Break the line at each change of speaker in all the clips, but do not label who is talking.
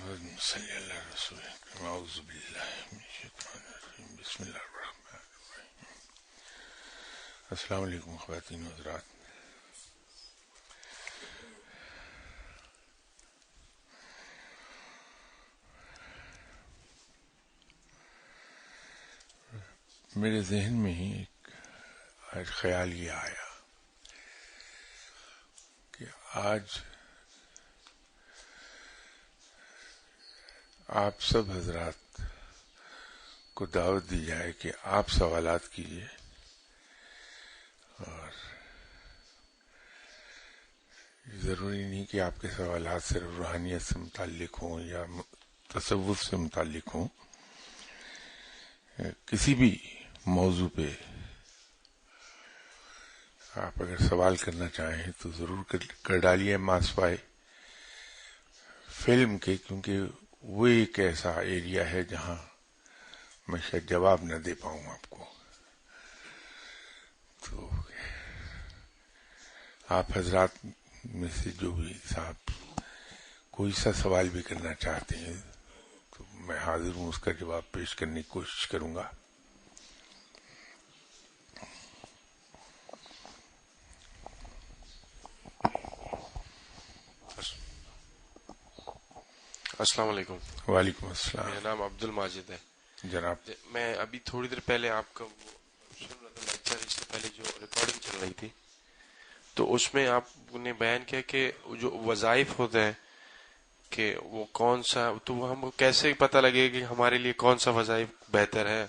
اللهم صل على رسولك اعوذ باللہ من الشیطان الرجیم بسم اللہ الرحمن الرحیم. السلام علیکم خواتین و حضرات. میرے ذہن میں ہی ایک خیال یہ آیا کہ آج آپ سب حضرات کو دعوت دی جائے کہ آپ سوالات کیجیے، اور ضروری نہیں کہ آپ کے سوالات صرف روحانیت سے متعلق ہوں یا تصوف سے متعلق ہوں. کسی بھی موضوع پہ آپ اگر سوال کرنا چاہیں تو ضرور کر ڈالیے ماسوائے فلم کے، کیونکہ وہ ایک ایسا ایریا ہے جہاں میں شاید جواب نہ دے پاؤں آپ کو. تو آپ حضرات میں سے جو بھی صاحب کوئی سا سوال بھی کرنا چاہتے ہیں تو میں حاضر ہوں، اس کا جواب پیش کرنے کی کوشش کروں گا.
السلام علیکم.
وعلیکم السلام.
میرا نام عبد الماجد ہے.
جناب
میں ابھی تھوڑی دیر پہلے آپ کا وہ سن رہا تھا لیکچر، اس سے پہلے جو ریکارڈنگ چل رہی تھی، تو اس میں آپ نے بیان کیا کہ جو وظائف ہوتے ہیں کہ وہ کون سا، تو وہ ہم کو کیسے پتہ لگے کہ ہمارے لیے کون سا وظائف بہتر ہے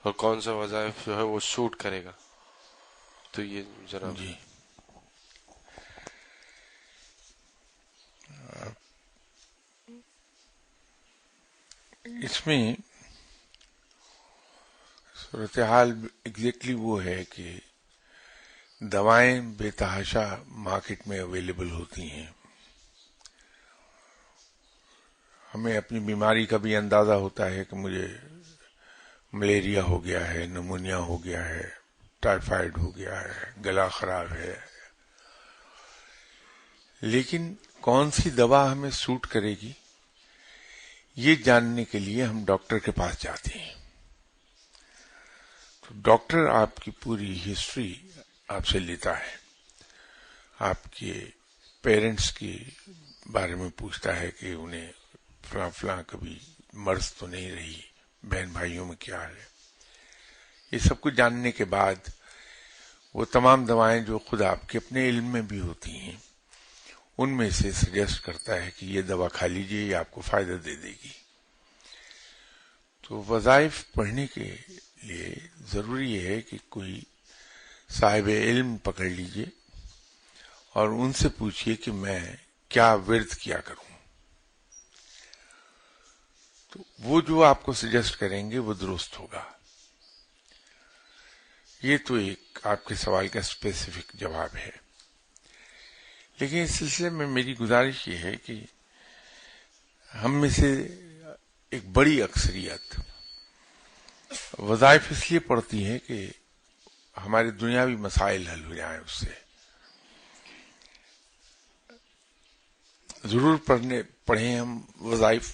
اور کون سا وظائف جو ہے وہ سوٹ کرے گا. تو یہ ذرا
جی، اس میں صورتحال ایگزیکٹلی وہ ہے کہ دوائیں بے تحاشا مارکیٹ میں اویلیبل ہوتی ہیں. ہمیں اپنی بیماری کا بھی اندازہ ہوتا ہے کہ مجھے ملیریا ہو گیا ہے، نمونیا ہو گیا ہے، ٹائیفائڈ ہو گیا ہے، گلا خراب ہے، لیکن کون سی دوا ہمیں سوٹ کرے گی یہ جاننے کے لیے ہم ڈاکٹر کے پاس جاتے ہیں. تو ڈاکٹر آپ کی پوری ہسٹری آپ سے لیتا ہے، آپ کے پیرنٹس کے بارے میں پوچھتا ہے کہ انہیں فلاں فلاں کبھی مرض تو نہیں رہی، بہن بھائیوں میں کیا ہے. یہ سب کچھ جاننے کے بعد وہ تمام دوائیں جو خود آپ کے اپنے علم میں بھی ہوتی ہیں ان میں سے سجیسٹ کرتا ہے کہ یہ دوا کھا لیجئے، یہ آپ کو فائدہ دے دے گی. تو وظائف پڑھنے کے لیے ضروری ہے کہ کوئی صاحب علم پکڑ لیجئے اور ان سے پوچھئے کہ میں کیا ورد کیا کروں. تو وہ جو آپ کو سجیسٹ کریں گے وہ درست ہوگا. یہ تو ایک آپ کے سوال کا اسپیسیفک جواب ہے. لیکن اس سلسلے میں میری گزارش یہ ہے کہ ہم میں سے ایک بڑی اکثریت وظائف اس لیے پڑھتی ہے کہ ہمارے دنیاوی مسائل حل ہو جائیں. اس سے ضرور پڑھیں ہم وظائف.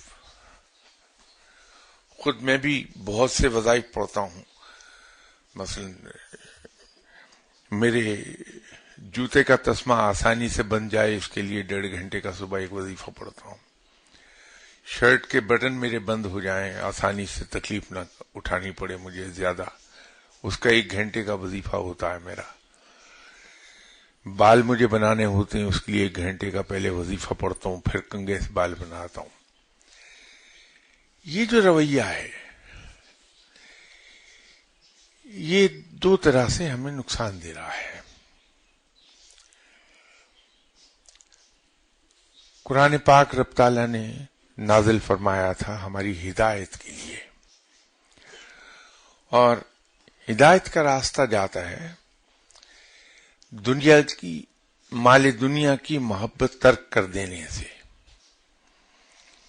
خود میں بھی بہت سے وظائف پڑھتا ہوں. مثلا میرے جوتے کا تسمہ آسانی سے بن جائے اس کے لیے 1.5 گھنٹے کا صبح ایک وظیفہ پڑھتا ہوں. شرٹ کے بٹن میرے بند ہو جائیں، آسانی سے تکلیف نہ اٹھانی پڑے مجھے زیادہ، اس کا 1 گھنٹے کا وظیفہ ہوتا ہے میرا. بال مجھے بنانے ہوتے ہیں، اس کے لیے 1 گھنٹے کا پہلے وظیفہ پڑھتا ہوں، پھر کنگھے سے بال بناتا ہوں. یہ جو رویہ ہے یہ 2 طرح سے ہمیں نقصان دے رہا ہے. قرآن پاک رب تعالیٰ نے نازل فرمایا تھا ہماری ہدایت کے لیے، اور ہدایت کا راستہ جاتا ہے دنیا کی مال دنیا کی محبت ترک کر دینے سے.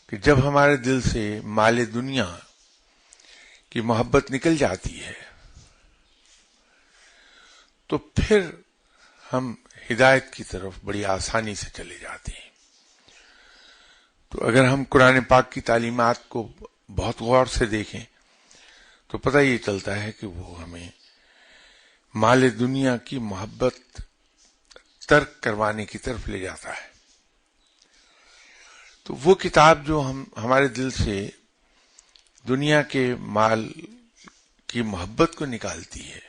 کہ جب ہمارے دل سے مال دنیا کی محبت نکل جاتی ہے تو پھر ہم ہدایت کی طرف بڑی آسانی سے چلے جاتے ہیں. تو تو اگر ہم قرآن پاک کی تعلیمات کو بہت غور سے دیکھیں تو پتہ یہ چلتا ہے کہ وہ ہمیں مال دنیا کی محبت ترک کروانے کی طرف لے جاتا ہے. تو وہ کتاب جو ہمارے دل سے دنیا کے مال کی محبت کو نکالتی ہے،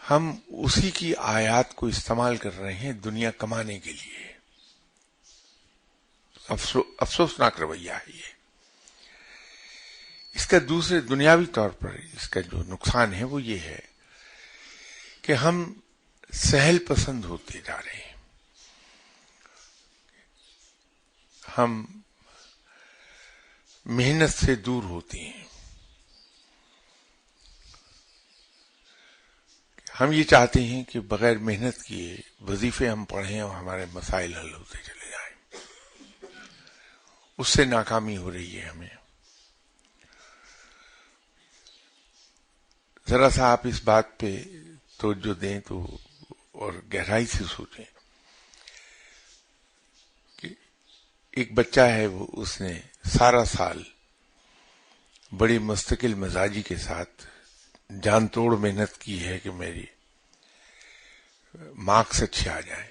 ہم اسی کی آیات کو استعمال کر رہے ہیں دنیا کمانے کے لیے. افسوسناک رویہ ہے یہ. اس کا دوسرے دنیاوی طور پر اس کا جو نقصان ہے وہ یہ ہے کہ ہم سہل پسند ہوتے جا رہے ہیں. ہم محنت سے دور ہوتے ہیں. ہم یہ چاہتے ہیں کہ بغیر محنت کیے وظیفے ہم پڑھیں اور ہمارے مسائل حل ہوتے چلے جائیں. اس سے ناکامی ہو رہی ہے ہمیں. ذرا سا آپ اس بات پہ توجہ دیں تو اور گہرائی سے سوچیں کہ ایک بچہ ہے، اس نے سارا سال بڑی مستقل مزاجی کے ساتھ جان توڑ محنت کی ہے کہ میری مارکس اچھے آ جائیں.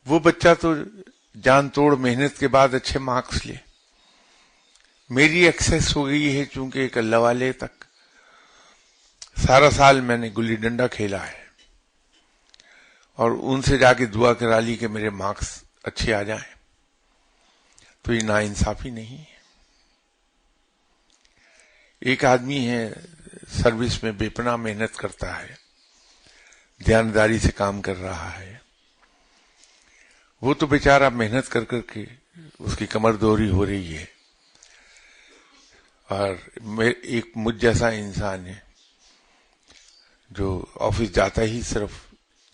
وہ بچہ تو جان توڑ محنت کے بعد اچھے مارکس لے. میری ایکسس ہو گئی ہے چونکہ ایک اللہ والے تک سارا سال میں نے گلی ڈنڈا کھیلا ہے اور ان سے جا کے دعا کرا لی کہ میرے مارکس اچھے آ جائیں. تو یہ ناانصافی نہیں ہے. ایک آدمی ہے سروس میں بے پناہ محنت کرتا ہے، دیانتداری سے کام کر رہا ہے. وہ تو بیچارہ محنت کر کر کے اس کی کمر دوہری ہو رہی ہے، اور ایک مجھ جیسا انسان ہے جو آفس جاتا ہی صرف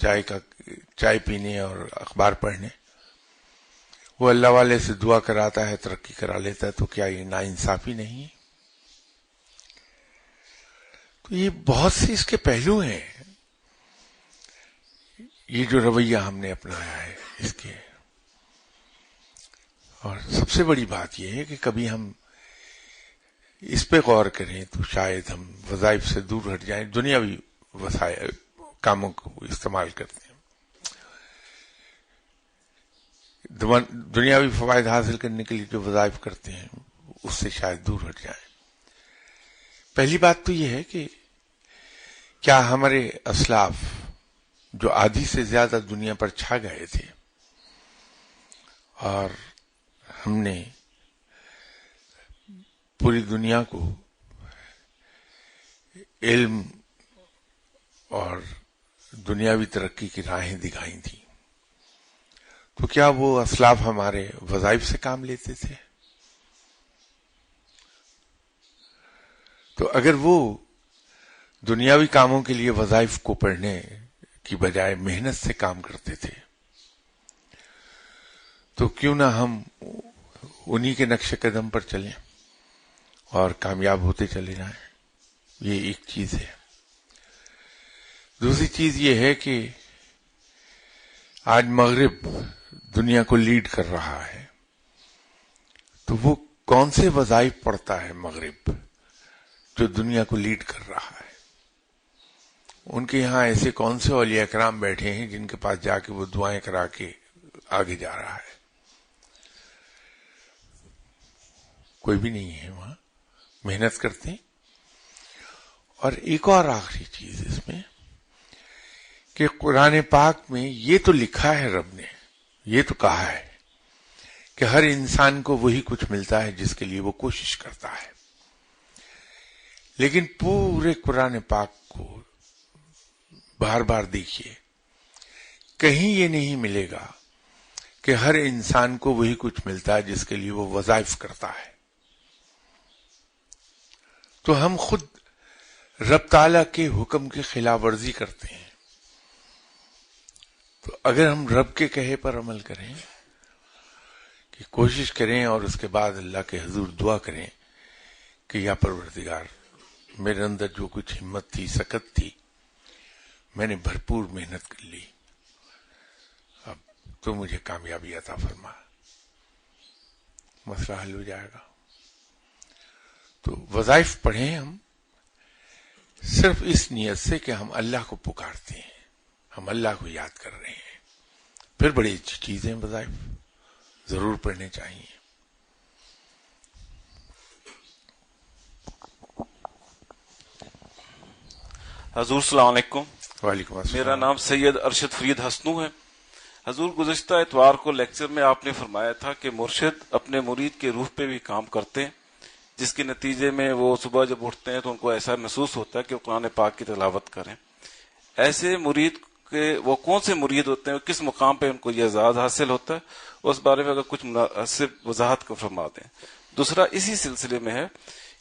چائے پینے اور اخبار پڑھنے، وہ اللہ والے سے دعا کراتا ہے، ترقی کرا لیتا ہے. تو کیا یہ ناانصافی نہیں ہے؟ تو یہ بہت سے اس کے پہلو ہیں. یہ جو رویہ ہم نے اپنایا ہے اس کے، اور سب سے بڑی بات یہ ہے کہ کبھی ہم اس پہ غور کریں تو شاید ہم وظائف سے دور ہٹ جائیں. دنیاوی وسائل کاموں کو استعمال کرتے ہیں، دنیاوی فوائد حاصل کرنے کے لیے جو وظائف کرتے ہیں اس سے شاید دور ہٹ جائیں. پہلی بات تو یہ ہے کہ کیا ہمارے اسلاف جو آدھی سے زیادہ دنیا پر چھا گئے تھے اور ہم نے پوری دنیا کو علم اور دنیاوی ترقی کی راہیں دکھائی تھیں، تو کیا وہ اسلاف ہمارے وظائف سے کام لیتے تھے؟ تو اگر وہ دنیاوی کاموں کے لیے وظائف کو پڑھنے کی بجائے محنت سے کام کرتے تھے تو کیوں نہ ہم انہی کے نقش قدم پر چلیں اور کامیاب ہوتے چلے جائیں. یہ ایک چیز ہے. دوسری چیز یہ ہے کہ آج مغرب دنیا کو لیڈ کر رہا ہے، تو وہ کون سے وظائف پڑھتا ہے مغرب جو دنیا کو لیڈ کر رہا ہے؟ ان کے یہاں ایسے کون سے اولیاء کرام بیٹھے ہیں جن کے پاس جا کے وہ دعائیں کرا کے آگے جا رہا ہے؟ کوئی بھی نہیں ہے. وہاں محنت کرتے ہیں. اور ایک اور آخری چیز اس میں کہ قرآن پاک میں یہ تو لکھا ہے، رب نے یہ تو کہا ہے کہ ہر انسان کو وہی کچھ ملتا ہے جس کے لیے وہ کوشش کرتا ہے. لیکن پورے قرآن پاک کو بار بار دیکھیے، کہیں یہ نہیں ملے گا کہ ہر انسان کو وہی کچھ ملتا ہے جس کے لیے وہ وظائف کرتا ہے. تو ہم خود رب تعالیٰ کے حکم کی خلاف ورزی کرتے ہیں. تو اگر ہم رب کے کہے پر عمل کریں کہ کوشش کریں اور اس کے بعد اللہ کے حضور دعا کریں کہ یا پروردگار، میرے اندر جو کچھ ہمت تھی، سکت تھی، میں نے بھرپور محنت کر لی، اب تو مجھے کامیابی عطا فرما، مسئلہ حل ہو جائے گا۔ تو وظائف پڑھیں ہم صرف اس نیت سے کہ ہم اللہ کو پکارتے ہیں، ہم اللہ کو یاد کر رہے ہیں، پھر بڑی اچھی چیزیں وظائف ضرور پڑھنے چاہیے۔
حضور السلام علیکم،
وعلیکم السلام۔
میرا نام سید ارشد فرید حسنو ہے۔ حضور گزشتہ اتوار کو لیکچر میں آپ نے فرمایا تھا کہ مرشد اپنے مرید کے روح پہ بھی کام کرتے ہیں، جس کے نتیجے میں وہ صبح جب اٹھتے ہیں تو ان کو ایسا محسوس ہوتا ہے کہ وہ قرآن پاک کی تلاوت کریں۔ ایسے مرید کے وہ کون سے مرید ہوتے ہیں، کس مقام پہ ان کو یہ اعزاز حاصل ہوتا ہے، اس بارے میں اگر کچھ مناسب وضاحت کو فرما دیں۔ دوسرا اسی سلسلے میں ہے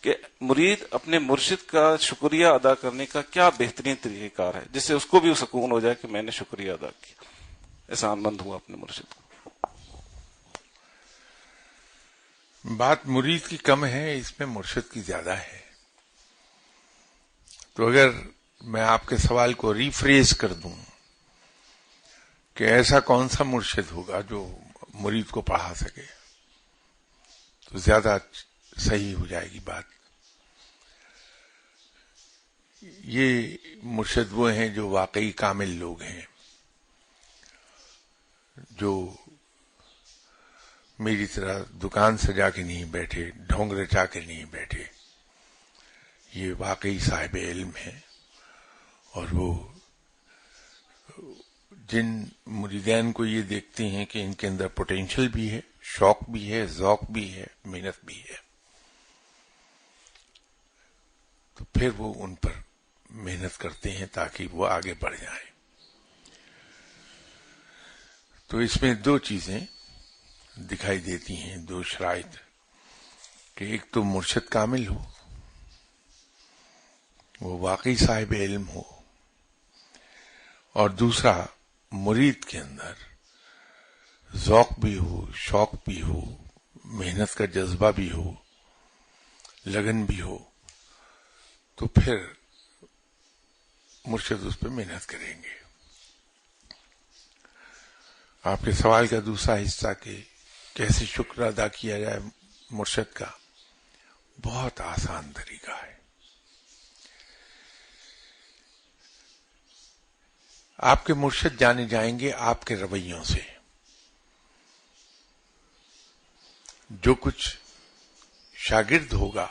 کہ مرید اپنے مرشد کا شکریہ ادا کرنے کا کیا بہترین طریقہ کار ہے جس سے اس کو بھی سکون ہو جائے کہ میں نے شکریہ ادا کیا، احسان مند ہوں اپنے مرشد کو۔
بات مرید کی کم ہے، اس میں مرشد کی زیادہ ہے۔ تو اگر میں آپ کے سوال کو ریفریز کر دوں کہ ایسا کون سا مرشد ہوگا جو مرید کو پڑھا سکے، تو زیادہ صحیح ہو جائے گی بات۔ یہ مرشد وہ ہیں جو واقعی کامل لوگ ہیں، جو میری طرح دکان سجا کے نہیں بیٹھے، ڈھونگ رچا کے نہیں بیٹھے، یہ واقعی صاحب علم ہیں۔ اور وہ جن مریدین کو یہ دیکھتے ہیں کہ ان کے اندر پوٹینشل بھی ہے، شوق بھی ہے، ذوق بھی ہے، محنت بھی ہے، تو پھر وہ ان پر محنت کرتے ہیں تاکہ وہ آگے بڑھ جائیں۔ تو اس میں دو چیزیں دکھائی دیتی ہیں، دو شرائط، کہ ایک تو مرشد کامل ہو، وہ واقعی صاحب علم ہو، اور دوسرا مرید کے اندر ذوق بھی ہو، شوق بھی ہو، محنت کا جذبہ بھی ہو، لگن بھی ہو، تو پھر مرشد اس پہ محنت کریں گے۔ آپ کے سوال کا دوسرا حصہ کہ کیسے شکر ادا کیا جائے مرشد کا، بہت آسان طریقہ ہے۔ آپ کے مرشد جانے جائیں گے آپ کے رویوں سے، جو کچھ شاگرد ہوگا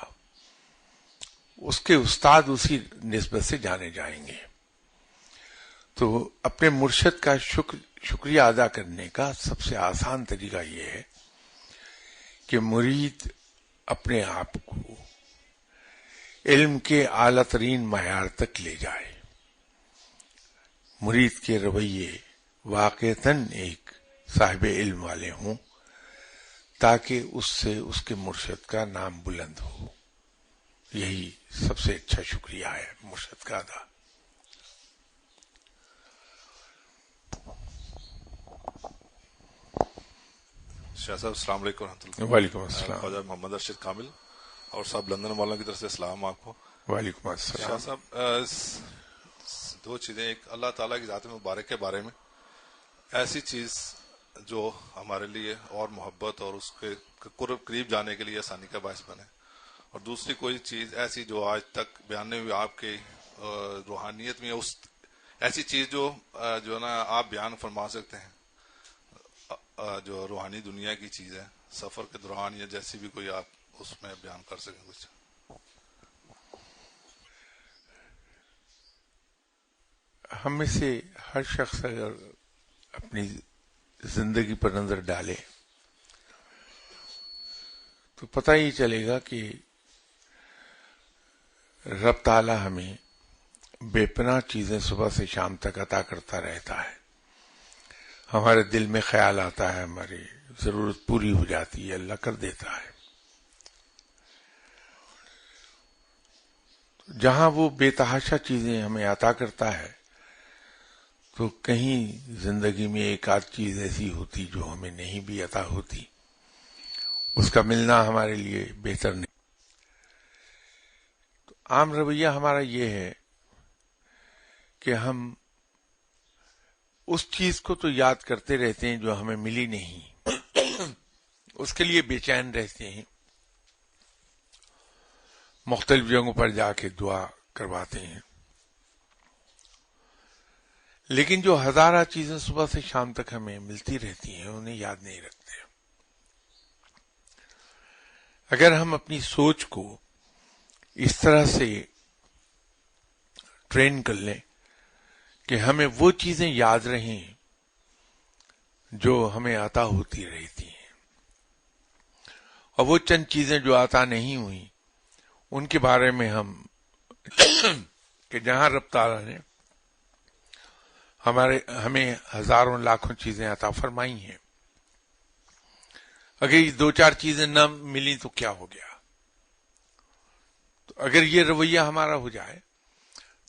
اس کے استاد اسی نسبت سے جانے جائیں گے۔ تو اپنے مرشد کا شکریہ ادا کرنے کا سب سے آسان طریقہ یہ ہے کہ مرید اپنے آپ کو علم کے اعلیٰ ترین معیار تک لے جائے، مرید کے رویے واقعتاً ایک صاحب علم والے ہوں، تاکہ اس سے اس کے مرشد کا نام بلند ہو۔ یہی سب سے اچھا شکریہ ہے مرشد کا ادا۔
شاہ صاحب السلام علیکم ورحمۃ اللہ۔
وعلیکم السلام۔
خواجہ محمد ارشد کامل اور صاحب لندن والوں کی طرف سے السلام آپ کو۔
وعلیکم
شاہ
السلام۔
صاحب دو چیزیں، ایک اللہ تعالیٰ کی ذات مبارک کے بارے میں، ایسی چیز جو ہمارے لیے اور محبت اور اس کے قریب جانے کے لیے آسانی کا باعث بنے، اور دوسری کوئی چیز ایسی جو آج تک بیان نہیں ہوئی آپ کے روحانیت میں، اس ایسی چیز جو نا آپ بیان فرما سکتے ہیں، جو روحانی دنیا کی چیز ہے سفر کے دوران، یا جیسی بھی کوئی آپ اس میں بیان کر سکیں کچھ۔
ہم میں سے ہر شخص اگر اپنی زندگی پر نظر ڈالے تو پتہ ہی چلے گا کہ رب تعالی ہمیں بے پناہ چیزیں صبح سے شام تک عطا کرتا رہتا ہے۔ ہمارے دل میں خیال آتا ہے، ہماری ضرورت پوری ہو جاتی ہے، اللہ کر دیتا ہے۔ جہاں وہ بے تحاشا چیزیں ہمیں عطا کرتا ہے، تو کہیں زندگی میں ایک آدھ چیز ایسی ہوتی جو ہمیں نہیں بھی عطا ہوتی، اس کا ملنا ہمارے لیے بہتر نہیں۔ تو عام رویہ ہمارا یہ ہے کہ ہم اس چیز کو تو یاد کرتے رہتے ہیں جو ہمیں ملی نہیں، اس کے لیے بے چین رہتے ہیں، مختلف جگہوں پر جا کے دعا کرواتے ہیں، لیکن جو ہزارہ چیزیں صبح سے شام تک ہمیں ملتی رہتی ہیں انہیں یاد نہیں رکھتے۔ اگر ہم اپنی سوچ کو اس طرح سے ٹرین کر لیں کہ ہمیں وہ چیزیں یاد رہیں جو ہمیں عطا ہوتی رہتی ہیں، اور وہ چند چیزیں جو عطا نہیں ہوئیں ان کے بارے میں ہم کہ جہاں رب تعالیٰ نے ہمیں ہزاروں لاکھوں چیزیں عطا فرمائی ہیں، اگر یہ دو چار چیزیں نہ ملی تو کیا ہو گیا؟ تو اگر یہ رویہ ہمارا ہو جائے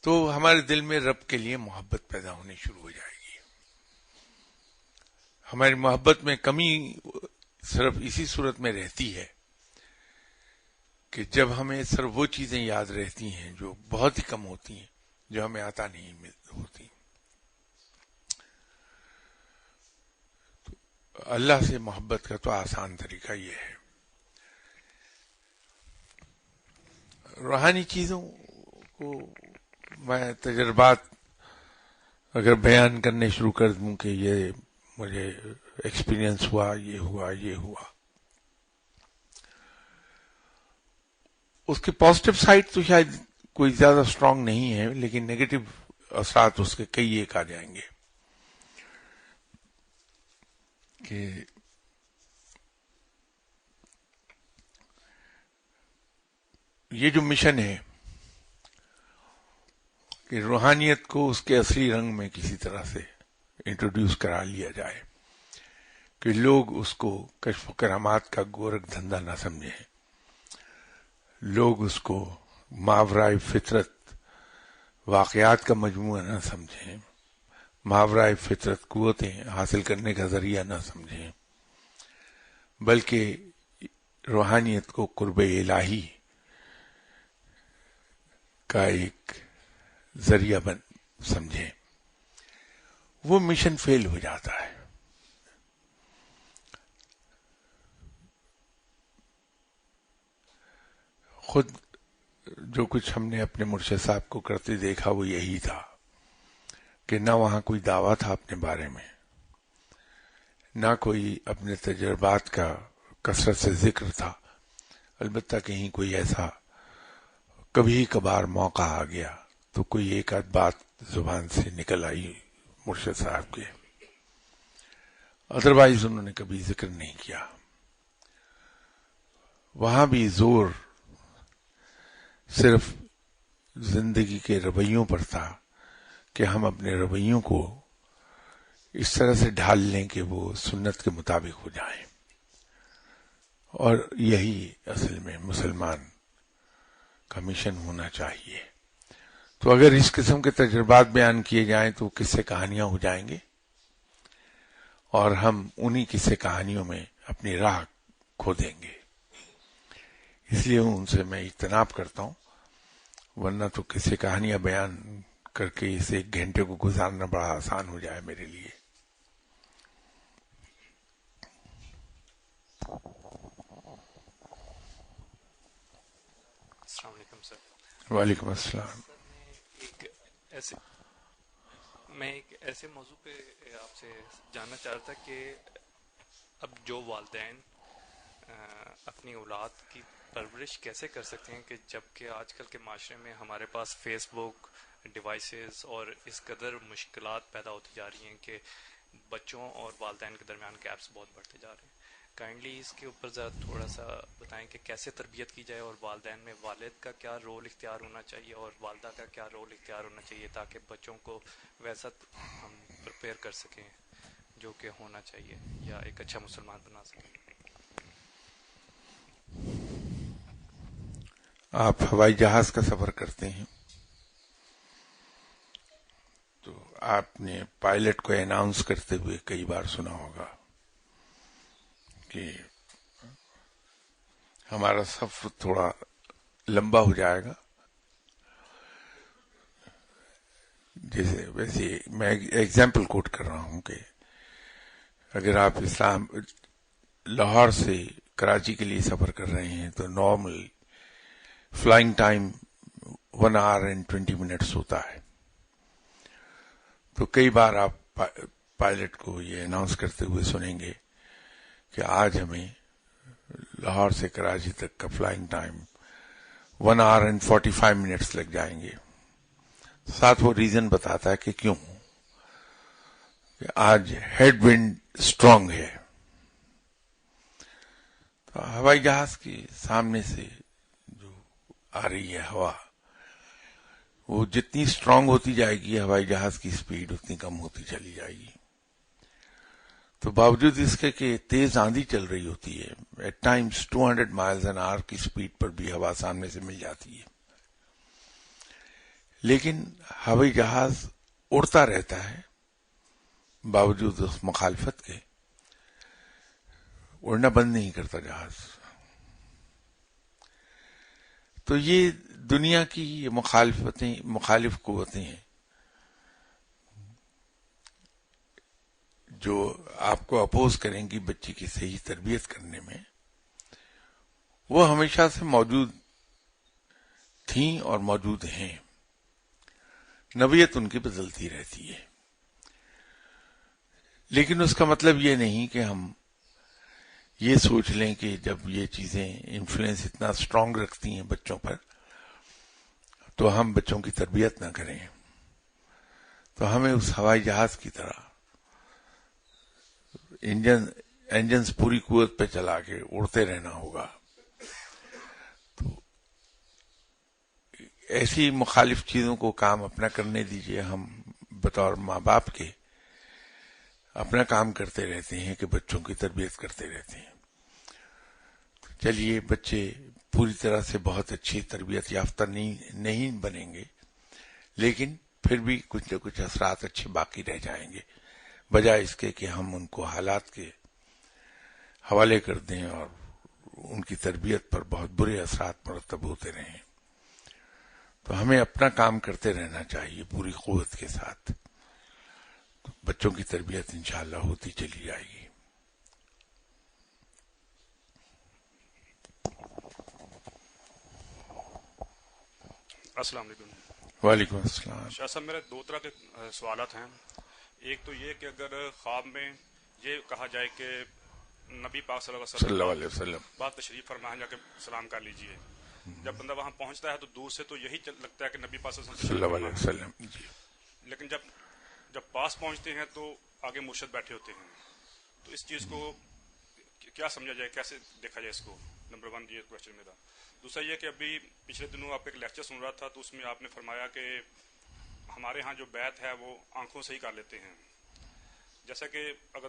تو ہمارے دل میں رب کے لیے محبت پیدا ہونی شروع ہو جائے گی۔ ہماری محبت میں کمی صرف اسی صورت میں رہتی ہے کہ جب ہمیں صرف وہ چیزیں یاد رہتی ہیں جو بہت ہی کم ہوتی ہیں، جو ہمیں عطا نہیں ہوتی۔ اللہ سے محبت کا تو آسان طریقہ یہ ہے، روحانی چیزوں کو میں تجربات اگر بیان کرنے شروع کر دوں کہ یہ مجھے ایکسپیرینس ہوا، یہ ہوا، یہ ہوا، اس کے پازیٹیو سائڈ تو شاید کوئی زیادہ اسٹرانگ نہیں ہے، لیکن نیگیٹو اثرات اس کے کئی ایک آ جائیں گے کہ یہ جو مشن ہے کہ روحانیت کو اس کے اصلی رنگ میں کسی طرح سے انٹروڈیوس کرا لیا جائے کہ لوگ اس کو کشف و کرامات کا گورکھ دھندا نہ سمجھیں، لوگ اس کو ماورائے فطرت واقعات کا مجموعہ نہ سمجھیں، ماورائے فطرت قوتیں حاصل کرنے کا ذریعہ نہ سمجھیں، بلکہ روحانیت کو قرب الہی کا ایک ذریعہ سمجھیں، وہ مشن فیل ہو جاتا ہے۔ خود جو کچھ ہم نے اپنے مرشد صاحب کو کرتے دیکھا وہ یہی تھا کہ نہ وہاں کوئی دعویٰ تھا اپنے بارے میں، نہ کوئی اپنے تجربات کا کثرت سے ذکر تھا، البتہ کہیں کوئی ایسا کبھی کبھار موقع آ گیا تو کوئی ایک آدھ بات زبان سے نکل آئی مرشد صاحب کے، ادروائز انہوں نے کبھی ذکر نہیں کیا۔ وہاں بھی زور صرف زندگی کے رویوں پر تھا کہ ہم اپنے رویوں کو اس طرح سے ڈھال لیں کہ وہ سنت کے مطابق ہو جائیں، اور یہی اصل میں مسلمان کا مشن ہونا چاہیے۔ تو اگر اس قسم کے تجربات بیان کیے جائیں تو قصے کہانیاں ہو جائیں گے، اور ہم انہی قصے کہانیوں میں اپنی راہ کھو دیں گے۔ اس لیے ان سے میں اجتناب کرتا ہوں، ورنہ تو قصے کہانیاں بیان کر کے اس ایک گھنٹے کو گزارنا بڑا آسان ہو جائے میرے لیے۔
السلام علیکم سر۔
وعلیکم السلام۔
میں ایک ایسے موضوع پہ آپ سے جاننا چاہ رہا تھا کہ اب جو والدین اپنی اولاد کی پرورش کیسے کر سکتے ہیں کہ جبکہ آج کل کے معاشرے میں ہمارے پاس فیس بک ڈیوائسز اور اس قدر مشکلات پیدا ہوتی جا رہی ہیں کہ بچوں اور والدین کے درمیان گیپس بہت بڑھتے جا رہے ہیں۔ کائنڈلی اس کے اوپر ذرا تھوڑا سا بتائیں کہ کیسے تربیت کی جائے، اور والدین میں والد کا کیا رول اختیار ہونا چاہیے اور والدہ کا کیا رول اختیار ہونا چاہیے تاکہ بچوں کو ویسا ہم پریپیئر کر سکیں جو کہ ہونا چاہیے یا ایک اچھا مسلمان بنا سکیں۔
آپ ہوائی جہاز کا سفر کرتے ہیں تو آپ نے پائلٹ کو اناؤنس کرتے ہوئے کئی بار سنا ہوگا کہ ہمارا سفر تھوڑا لمبا ہو جائے گا، جیسے ویسے میں ایگزامپل کوٹ کر رہا ہوں کہ اگر آپ لاہور سے کراچی کے لیے سفر کر رہے ہیں تو normal flying time 1 hour and 20 minutes ہوتا ہے. تو کئی بار آپ پائلٹ کو یہ اناؤنس کرتے ہوئے سنیں گے کہ آج ہمیں لاہور سے کراچی تک کا flying time 1 hour and 45 minutes لگ جائیں گے. ساتھ وہ ریزن بتاتا ہے کہ کیوں، کہ آج ہیڈ ونڈ اسٹرانگ ہے. تو ہوائی جہاز کے سامنے سے جو آ رہی ہے ہوا، وہ جتنی اسٹرانگ ہوتی جائے گی ہوائی جہاز کی سپیڈ اتنی کم ہوتی چلی جائے گی. تو باوجود اس کے کہ تیز آندھی چل رہی ہوتی ہے، at times 200 miles an hour کی سپیڈ پر بھی ہوا سامنے سے مل جاتی ہے، لیکن ہوائی جہاز اڑتا رہتا ہے باوجود اس مخالفت کے. اڑنا بند نہیں کرتا جہاز. تو یہ دنیا کی یہ مخالف قوتیں ہیں جو آپ کو اپوز کریں گی بچے کی صحیح تربیت کرنے میں. وہ ہمیشہ سے موجود تھیں اور موجود ہیں. نوعیت ان کی بدلتی رہتی ہے، لیکن اس کا مطلب یہ نہیں کہ ہم یہ سوچ لیں کہ جب یہ چیزیں انفلوئنس اتنا اسٹرانگ رکھتی ہیں بچوں پر تو ہم بچوں کی تربیت نہ کریں. تو ہمیں اس ہوائی جہاز کی طرح انجنز پوری قوت پہ چلا کے اڑتے رہنا ہوگا. تو ایسی مخالف چیزوں کو کام اپنا کرنے دیجئے. ہم بطور ماں باپ کے اپنا کام کرتے رہتے ہیں کہ بچوں کی تربیت کرتے رہتے ہیں. چلیے بچے پوری طرح سے بہت اچھی تربیت یافتہ نہیں بنیں گے، لیکن پھر بھی کچھ نہ کچھ اثرات اچھے باقی رہ جائیں گے، بجائے اس کے کہ ہم ان کو حالات کے حوالے کر دیں اور ان کی تربیت پر بہت برے اثرات مرتب ہوتے رہیں. تو ہمیں اپنا کام کرتے رہنا چاہیے پوری قوت کے ساتھ. بچوں کی تربیت انشاءاللہ ہوتی چلی جائے گی.
السلام علیکم.
وعلیکم السلام.
شاہ صاحب میرے 2 طرح کے سوالات ہیں. ایک تو یہ کہ اگر خواب میں یہ کہا جائے کہ نبی پاک صلی اللہ علیہ وسلم بات تشریف فرمائیں، جا کے سلام کر لیجئے. جب بندہ وہاں پہنچتا ہے تو دور سے تو یہی لگتا ہے کہ نبی پاک صلی اللہ علیہ وسلم،
جی.
لیکن جب پاس پہنچتے ہیں تو آگے مرشد بیٹھے ہوتے ہیں. تو اس چیز کو کیا سمجھا جائے، کیسے دیکھا جائے اس کو؟ نمبر 1 یہ کوشچن میرا. دوسرا یہ کہ ابھی پچھلے دنوں آپ ایک لیکچر سن رہا تھا تو اس میں آپ نے فرمایا کہ ہمارے ہاں جو بیعت ہے وہ آنکھوں سے ہی کر لیتے ہیں. جیسا کہ اگر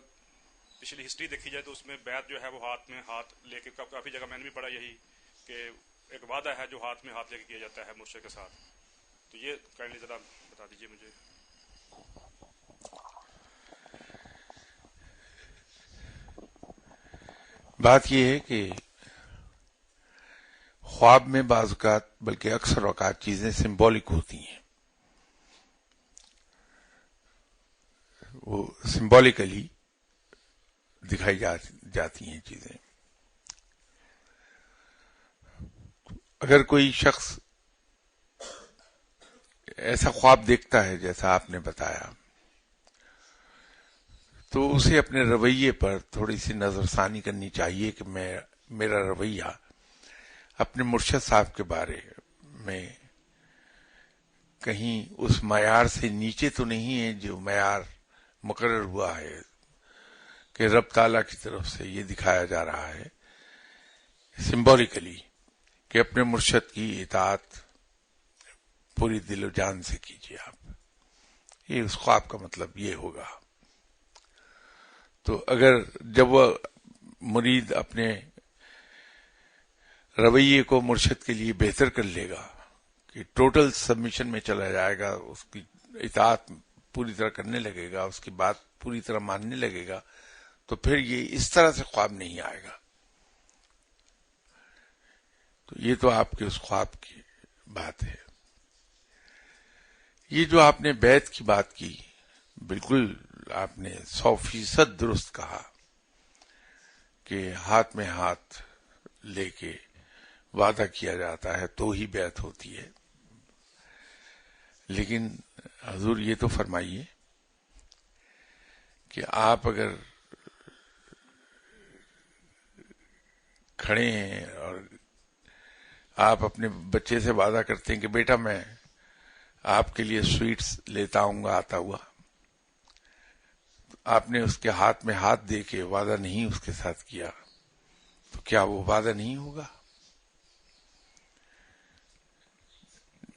پچھلی ہسٹری دیکھی جائے تو اس میں بیعت جو ہے وہ ہاتھ میں ہاتھ لے کے، کافی جگہ میں نے بھی پڑھا یہی کہ ایک وعدہ ہے جو ہاتھ میں ہاتھ لے کے کیا جاتا ہے مرشد کے ساتھ. تو یہ کائنڈلی ذرا بتا دیجیے مجھے.
بات یہ ہے کہ خواب میں بعض اوقات بلکہ اکثر اوقات چیزیں سمبولک ہوتی ہیں. وہ سمبولیکلی دکھائی جاتی ہیں چیزیں. اگر کوئی شخص ایسا خواب دیکھتا ہے جیسا آپ نے بتایا تو اسے اپنے رویے پر تھوڑی سی نظر ثانی کرنی چاہیے کہ میرا رویہ اپنے مرشد صاحب کے بارے میں کہیں اس معیار سے نیچے تو نہیں ہے جو معیار مقرر ہوا ہے کہ رب تعالیٰ کی طرف سے یہ دکھایا جا رہا ہے سمبولیکلی کہ اپنے مرشد کی اطاعت پوری دل و جان سے کیجیے آپ. یہ اس خواب کا مطلب یہ ہوگا. تو اگر جب وہ مرید اپنے رویے کو مرشد کے لیے بہتر کر لے گا کہ ٹوٹل سبمیشن میں چلا جائے گا، اس کی اطاعت پوری طرح کرنے لگے گا، اس کی بات پوری طرح ماننے لگے گا، تو پھر یہ اس طرح سے خواب نہیں آئے گا. تو یہ تو آپ کے اس خواب کی بات ہے. یہ جو آپ نے بیعت کی بات کی، بالکل آپ نے 100% درست کہا کہ ہاتھ میں ہاتھ لے کے وعدہ کیا جاتا ہے تو ہی بیعت ہوتی ہے. لیکن حضور یہ تو فرمائیے کہ آپ اگر کھڑے ہیں اور آپ اپنے بچے سے وعدہ کرتے ہیں کہ بیٹا میں آپ کے لیے سویٹس لیتا آؤں گا آتا ہوا، آپ نے اس کے ہاتھ میں ہاتھ دے کے وعدہ نہیں اس کے ساتھ کیا، تو کیا وہ وعدہ نہیں ہوگا؟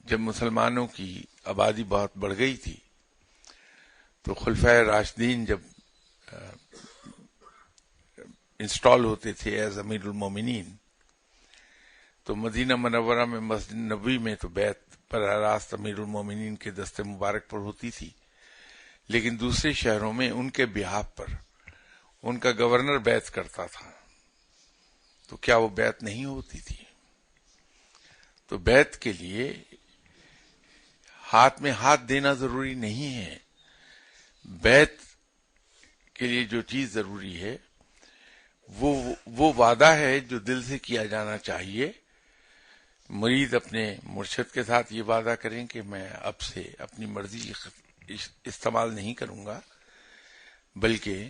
جب مسلمانوں کی آبادی بہت بڑھ گئی تھی تو خلفائے راشدین جب انسٹال ہوتے تھے ایز امیر المومنین، تو مدینہ منورہ میں مسجد نبوی میں تو بیعت براہ راست امیر المومنین کے دست مبارک پر ہوتی تھی، لیکن دوسرے شہروں میں ان کے بہاف پر ان کا گورنر بیعت کرتا تھا، تو کیا وہ بیعت نہیں ہوتی تھی؟ تو بیعت کے لیے ہاتھ میں ہاتھ دینا ضروری نہیں ہے. بیعت کے لیے جو چیز ضروری ہے وہ وعدہ ہے جو دل سے کیا جانا چاہیے. مرید اپنے مرشد کے ساتھ یہ وعدہ کریں کہ میں اب سے اپنی مرضی استعمال نہیں کروں گا، بلکہ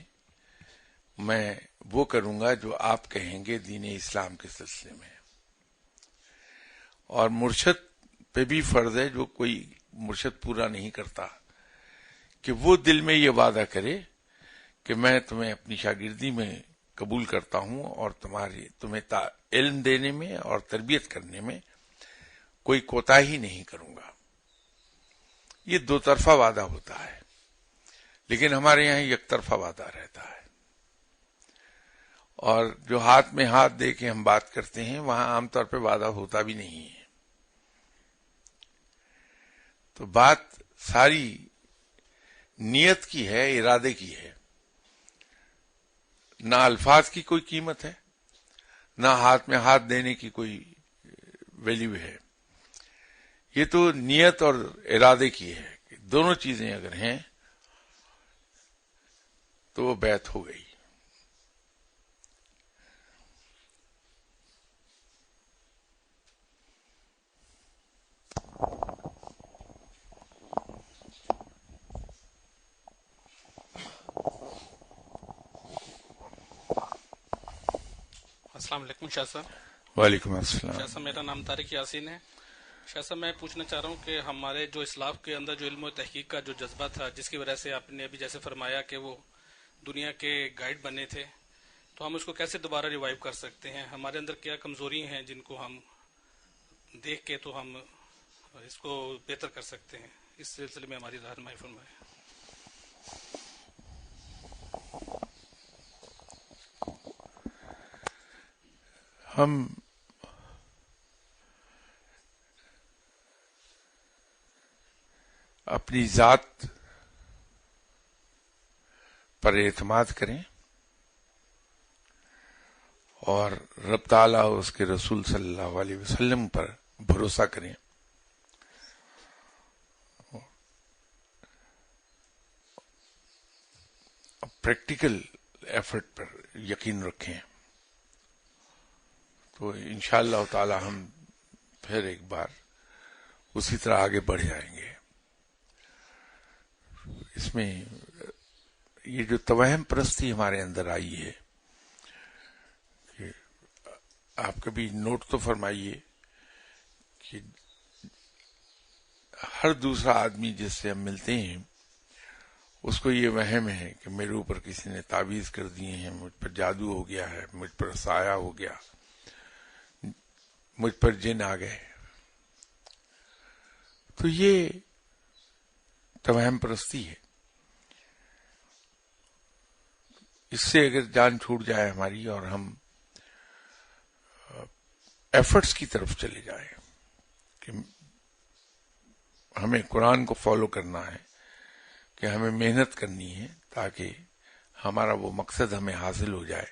میں وہ کروں گا جو آپ کہیں گے دین اسلام کے سلسلے میں. اور مرشد پہ بھی فرض ہے، جو کوئی مرشد پورا نہیں کرتا، کہ وہ دل میں یہ وعدہ کرے کہ میں تمہیں اپنی شاگردی میں قبول کرتا ہوں اور تمہیں علم دینے میں اور تربیت کرنے میں کوئی کوتاہی نہیں کروں گا. یہ دو طرفہ وعدہ ہوتا ہے، لیکن ہمارے یہاں یک طرفہ وعدہ رہتا ہے. اور جو ہاتھ میں ہاتھ دے کے ہم بات کرتے ہیں وہاں عام طور پہ وعدہ ہوتا بھی نہیں ہے. تو بات ساری نیت کی ہے، ارادے کی ہے. نہ الفاظ کی کوئی قیمت ہے، نہ ہاتھ میں ہاتھ دینے کی کوئی ویلیو ہے. یہ تو نیت اور ارادے کی ہے. دونوں چیزیں اگر ہیں تو وہ بیعت ہو گئی.
السلام علیکم شاہ صاحب.
وعلیکم السلام.
شاہ صاحب میرا نام طارق یاسین ہے. شاہ صاحب میں پوچھنا چاہ رہا ہوں کہ ہمارے جو اسلاف کے اندر جو علم و تحقیق کا جو جذبہ تھا، جس کی وجہ سے آپ نے ابھی جیسے فرمایا کہ وہ دنیا کے گائیڈ بنے تھے، تو ہم اس کو کیسے دوبارہ ریوائیو کر سکتے ہیں؟ ہمارے اندر کیا کمزوری ہیں جن کو ہم دیکھ کے تو ہم اس کو بہتر کر سکتے ہیں؟ اس سلسلے میں ہماری رہنمائی فرمائیں.
ہم اپنی ذات پر اعتماد کریں اور رب تعالیٰ اور اس کے رسول صلی اللہ علیہ وسلم پر بھروسہ کریں. پریکٹیکل ایفرٹ پر یقین رکھیں تو انشاءاللہ تعالی ہم پھر ایک بار اسی طرح آگے بڑھ جائیں گے. اس میں یہ جو توہم پرستی ہمارے اندر آئی ہے، کہ آپ کبھی نوٹ تو فرمائیے کہ ہر دوسرا آدمی جس سے ہم ملتے ہیں اس کو یہ وہم ہے کہ میرے اوپر کسی نے تعویذ کر دیے ہیں، مجھ پر جادو ہو گیا ہے، مجھ پر سایہ ہو گیا، مجھ پر جن آ گئے. تو یہ توہم پرستی ہے. اس سے اگر جان چھوٹ جائے ہماری اور ہم ایفرٹس کی طرف چلے جائیں کہ ہمیں قرآن کو فالو کرنا ہے، کہ ہمیں محنت کرنی ہے تاکہ ہمارا وہ مقصد ہمیں حاصل ہو جائے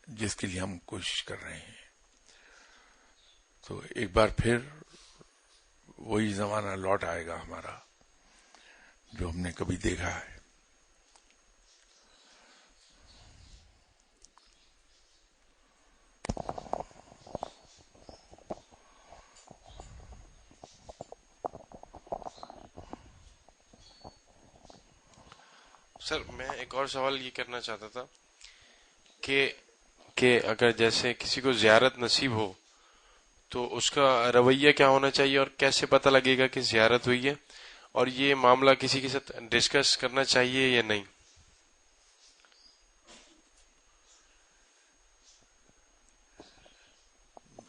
جس کے لیے ہم کوشش کر رہے ہیں. تو ایک بار پھر وہی زمانہ لوٹ آئے گا ہمارا جو ہم نے کبھی دیکھا ہے.
سر میں ایک اور سوال یہ کرنا چاہتا تھا کہ اگر جیسے کسی کو زیارت نصیب ہو تو اس کا رویہ کیا ہونا چاہیے اور کیسے پتہ لگے گا کہ زیارت ہوئی ہے, اور یہ معاملہ کسی کے ساتھ ڈسکس کرنا چاہیے یا نہیں؟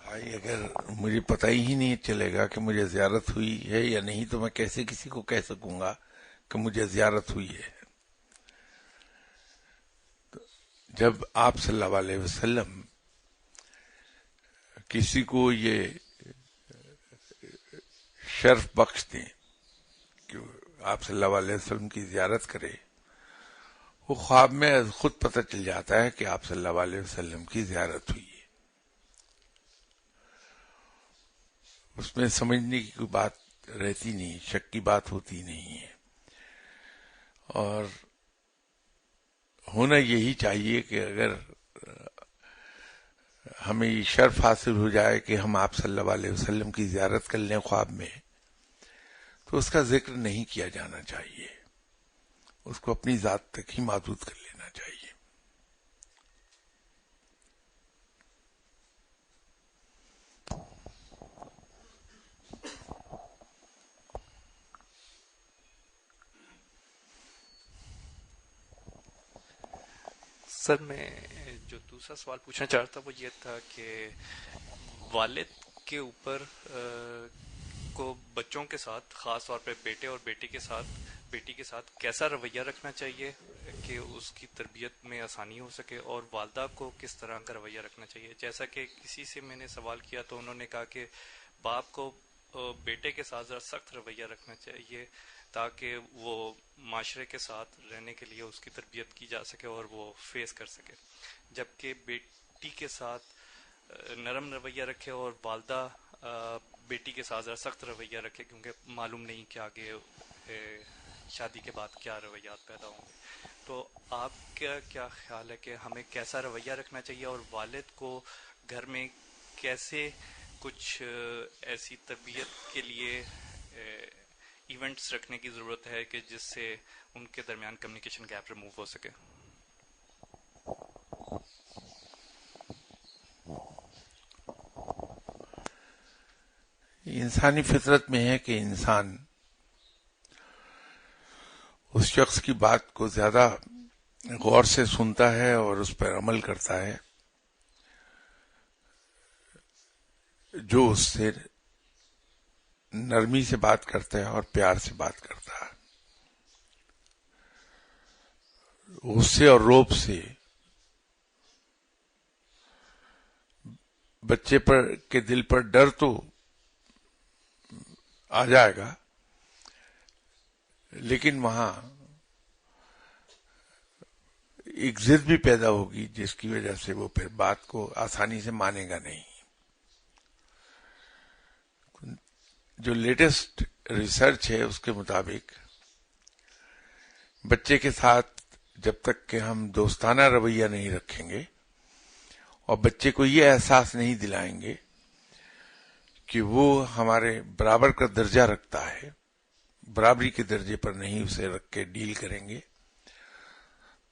بھائی اگر مجھے پتہ ہی نہیں چلے گا کہ مجھے زیارت ہوئی ہے یا نہیں تو میں کیسے کسی کو کہہ سکوں گا کہ مجھے زیارت ہوئی ہے؟ جب آپ صلی اللہ علیہ وسلم کسی کو یہ شرف بخش دیں کہ آپ صلی اللہ علیہ وسلم کی زیارت کرے, وہ خواب میں خود پتہ چل جاتا ہے کہ آپ صلی اللہ علیہ وسلم کی زیارت ہوئی ہے. اس میں سمجھنے کی کوئی بات رہتی نہیں, شک کی بات ہوتی نہیں ہے. اور ہونا یہی چاہیے کہ اگر ہمیں یہ شرف حاصل ہو جائے کہ ہم آپ صلی اللہ علیہ وسلم کی زیارت کر لیں خواب میں, تو اس کا ذکر نہیں کیا جانا چاہیے, اس کو اپنی ذات تک ہی محدود کر لینا چاہیے.
سر میں جو دوسرا سوال پوچھنا چاہ رہا تھا وہ یہ تھا کہ والد کے اوپر کو بچوں کے ساتھ, خاص طور پہ بیٹے اور بیٹی کے ساتھ کیسا رویہ رکھنا چاہیے کہ اس کی تربیت میں آسانی ہو سکے, اور والدہ کو کس طرح کا رویہ رکھنا چاہیے. جیسا کہ کسی سے میں نے سوال کیا تو انہوں نے کہا کہ باپ کو بیٹے کے ساتھ ذرا سخت رویہ رکھنا چاہیے تاکہ وہ معاشرے کے ساتھ رہنے کے لیے اس کی تربیت کی جا سکے اور وہ فیس کر سکے, جبکہ بیٹی کے ساتھ نرم رویہ رکھے اور والدہ بیٹی کے ساتھ ذرا سخت رویہ رکھے, کیونکہ معلوم نہیں کہ آگے شادی کے بعد کیا رویات پیدا ہوں گے. تو آپ کا کیا خیال ہے کہ ہمیں کیسا رویہ رکھنا چاہیے, اور والد کو گھر میں کیسے کچھ ایسی تربیت کے لیے ایونٹس رکھنے کی ضرورت ہے کہ جس سے ان کے درمیان کمیونیکیشن گیپ ریموو ہو سکے؟
انسانی فطرت میں ہے کہ انسان اس شخص کی بات کو زیادہ غور سے سنتا ہے اور اس پر عمل کرتا ہے جو اس سے نرمی سے بات کرتا ہے اور پیار سے بات کرتا ہے. غصے اور روب سے بچے پر کے دل پر ڈر تو آ جائے گا, لیکن وہاں ایک ضد بھی پیدا ہوگی جس کی وجہ سے وہ پھر بات کو آسانی سے مانے گا نہیں. جو لیٹسٹ ریسرچ ہے اس کے مطابق بچے کے ساتھ جب تک کہ ہم دوستانہ رویہ نہیں رکھیں گے اور بچے کو یہ احساس نہیں دلائیں گے کہ وہ ہمارے برابر کا درجہ رکھتا ہے, برابری کے درجے پر نہیں اسے رکھ کے ڈیل کریں گے,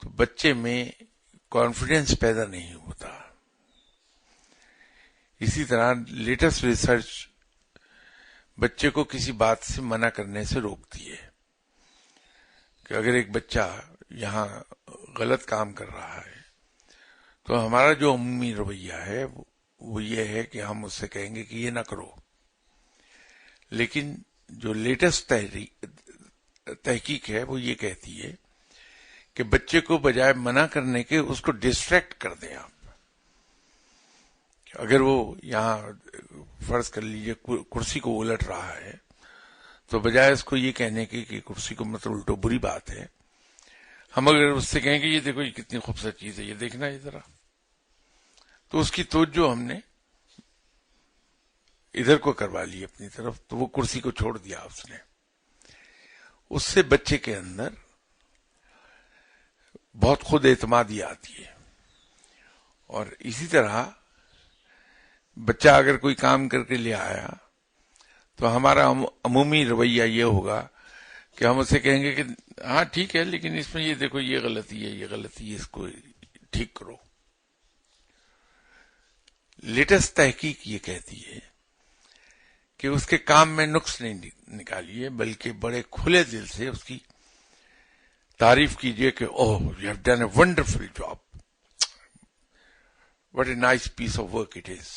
تو بچے میں کانفیڈینس پیدا نہیں ہوتا. اسی طرح لیٹسٹ ریسرچ بچے کو کسی بات سے منع کرنے سے روکتی ہے کہ اگر ایک بچہ یہاں غلط کام کر رہا ہے تو ہمارا جو عمومی رویہ ہے وہ یہ ہے کہ ہم اس سے کہیں گے کہ یہ نہ کرو, لیکن جو لیٹسٹ تحقیق ہے وہ یہ کہتی ہے کہ بچے کو بجائے منع کرنے کے اس کو ڈسٹریکٹ کر دیں آپ. اگر وہ یہاں فرض کر لیجئے کرسی کو الٹ رہا ہے تو بجائے اس کو یہ کہنے کی کہ کرسی کو مت الٹو بری بات ہے, ہم اگر اس سے کہیں کہ یہ دیکھو یہ کتنی خوبصورت چیز ہے, یہ دیکھنا یہ ذرا, تو اس کی توجہ ہم نے ادھر کو کروا لی اپنی طرف، تو وہ کرسی کو چھوڑ دیا اس نے. اس سے بچے کے اندر بہت خود اعتمادی آتی ہے. اور اسی طرح بچہ اگر کوئی کام کر کے لے آیا تو ہمارا عمومی رویہ یہ ہوگا کہ ہم اسے کہیں گے کہ ہاں ٹھیک ہے، لیکن اس میں یہ دیکھو یہ غلطی ہے، یہ غلطی ہے، اس کو ٹھیک کرو. لیٹسٹ تحقیق یہ کہتی ہے کہ اس کے کام میں نقص نہیں نکالیے، بلکہ بڑے کھلے دل سے اس کی تعریف کیجئے کہ oh you have done a wonderful job, what a nice piece of work it is.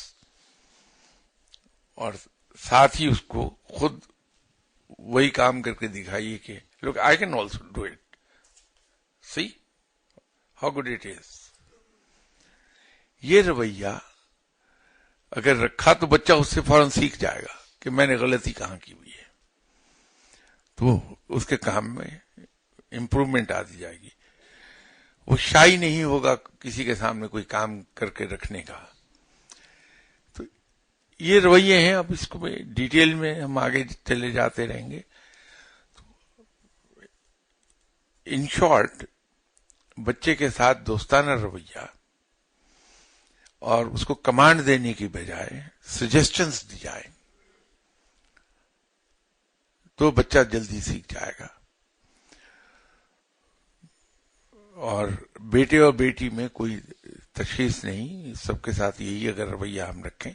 اور ساتھ ہی اس کو خود وہی کام کر کے دکھائیے کہ look I can also do it, see how good it is. یہ رویہ اگر رکھا تو بچہ اس سے فوراً سیکھ جائے گا کہ میں نے غلطی کہاں کی ہوئی ہے، تو اس کے کام میں امپروومنٹ آتی جائے گی. وہ شائی نہیں ہوگا کسی کے سامنے کوئی کام کر کے رکھنے کا. تو یہ رویے ہیں. اب اس کو ڈیٹیل میں ہم آگے چلے جاتے رہیں گے. ان شارٹ، بچے کے ساتھ دوستانہ رویہ اور اس کو کمانڈ دینے کی بجائے سجیسٹنس دی جائے تو بچہ جلدی سیکھ جائے گا. اور بیٹے اور بیٹی میں کوئی تشخیص نہیں، سب کے ساتھ یہی اگر رویہ ہم رکھیں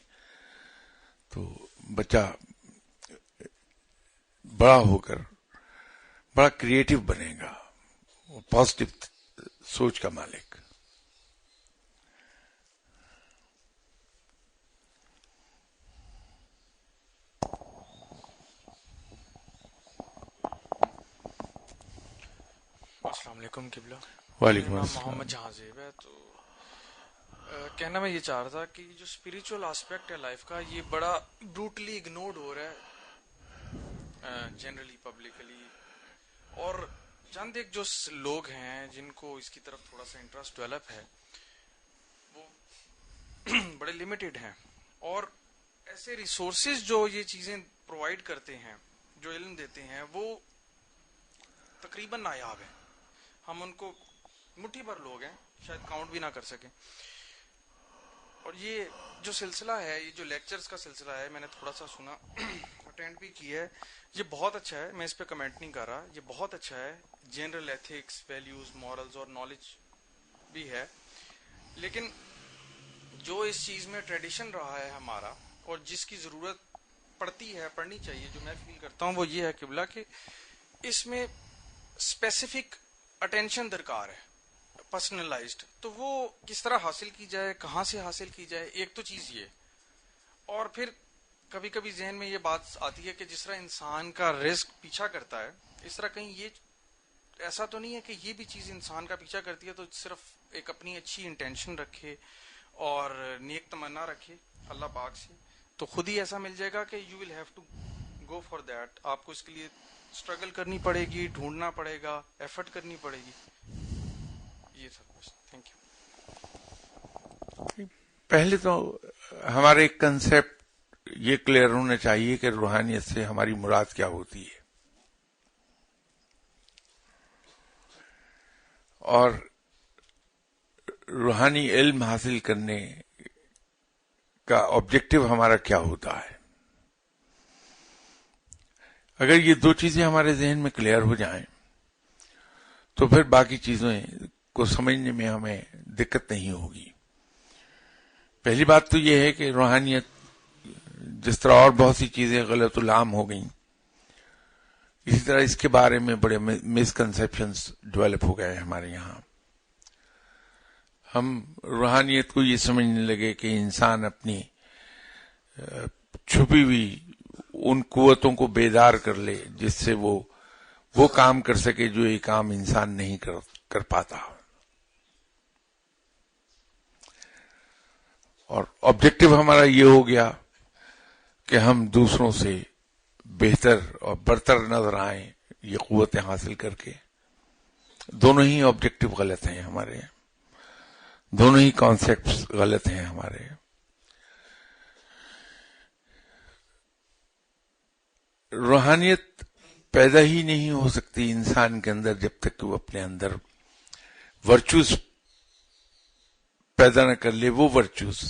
تو بچہ بڑا ہو کر بڑا کریٹو بنے گا، پازیٹو سوچ کا مالک.
السلام علیکم قبلہ.
وعلیکم
نام
السلام.
محمد جہاں زیب ہے. تو کہنا میں یہ چاہ رہا تھا کہ جو اسپریچول آسپیکٹ ہے لائف کا، یہ بڑا بروٹلی اگنورڈ ہو رہا ہے جنرلی پبلکلی. اور چند ایک جو لوگ ہیں جن کو اس کی طرف تھوڑا سا انٹرسٹ ڈیولپ ہے وہ بڑے لمیٹڈ ہیں. اور ایسے ریسورسز جو یہ چیزیں پرووائڈ کرتے ہیں، جو علم دیتے ہیں، وہ تقریباً نایاب ہیں. ہم ان کو مٹھی بھر لوگ ہیں، شاید کاؤنٹ بھی نہ کر سکیں. اور یہ جو سلسلہ ہے، یہ جو لیکچرز کا سلسلہ ہے، میں نے تھوڑا سا سنا، اٹینڈ بھی کی ہے. یہ بہت اچھا ہے، میں اس پہ کمنٹ نہیں کر رہا. یہ بہت اچھا ہے. جنرل ایتھکس، ویلیوز، مورلز اور نالج بھی ہے. لیکن جو اس چیز میں ٹریڈیشن رہا ہے ہمارا، اور جس کی ضرورت پڑتی ہے، پڑھنی چاہیے، جو میں فیل کرتا ہوں وہ یہ ہے قبلہ کہ اس میں اسپیسیفک اٹینشن درکار ہے، پرسنلائزڈ. تو وہ کس طرح حاصل کی جائے، کہاں سے حاصل کی جائے، ایک تو چیز یہ. اور پھر کبھی کبھی ذہن میں یہ بات آتی ہے کہ جس طرح انسان کا رزق پیچھا کرتا ہے، اس طرح کہیں یہ ایسا تو نہیں ہے کہ یہ بھی چیز انسان کا پیچھا کرتی ہے تو صرف ایک اپنی اچھی انٹینشن رکھے اور نیک تمنا رکھے اللہ پاک سے تو خود ہی ایسا مل جائے گا کہ you will have to go for that. آپ کو اس کے لیے اسٹرگل کرنی پڑے گی، ڈھونڈنا پڑے گا، ایفرٹ کرنی پڑے گی. یہ سب کچھ. Thank you.
پہلے تو ہمارا ایک کنسیپٹ یہ کلیئر ہونا چاہیے کہ روحانیت سے ہماری مراد کیا ہوتی ہے. اور روحانی علم حاصل کرنے کا آبجیکٹو ہمارا کیا ہوتا ہے. اگر یہ دو چیزیں ہمارے ذہن میں کلیئر ہو جائیں تو پھر باقی چیزیں کو سمجھنے میں ہمیں دقت نہیں ہوگی. پہلی بات تو یہ ہے کہ روحانیت جس طرح اور بہت سی چیزیں غلط العام ہو گئیں، اسی طرح اس کے بارے میں بڑے مسکنسیپشنز ڈیولپ ہو گئے ہمارے یہاں. ہم روحانیت کو یہ سمجھنے لگے کہ انسان اپنی چھپی ہوئی ان قوتوں کو بیدار کر لے جس سے وہ کام کر سکے جو یہ کام انسان نہیں کر پاتا. اور آبجیکٹو ہمارا یہ ہو گیا کہ ہم دوسروں سے بہتر اور برتر نظر آئیں یہ قوتیں حاصل کر کے. دونوں ہی آبجیکٹو غلط ہیں ہمارے، دونوں ہی کانسیپٹس غلط ہیں ہمارے. روحانیت پیدا ہی نہیں ہو سکتی انسان کے اندر جب تک کہ وہ اپنے اندر ورچوز پیدا نہ کر لے، وہ ورچوز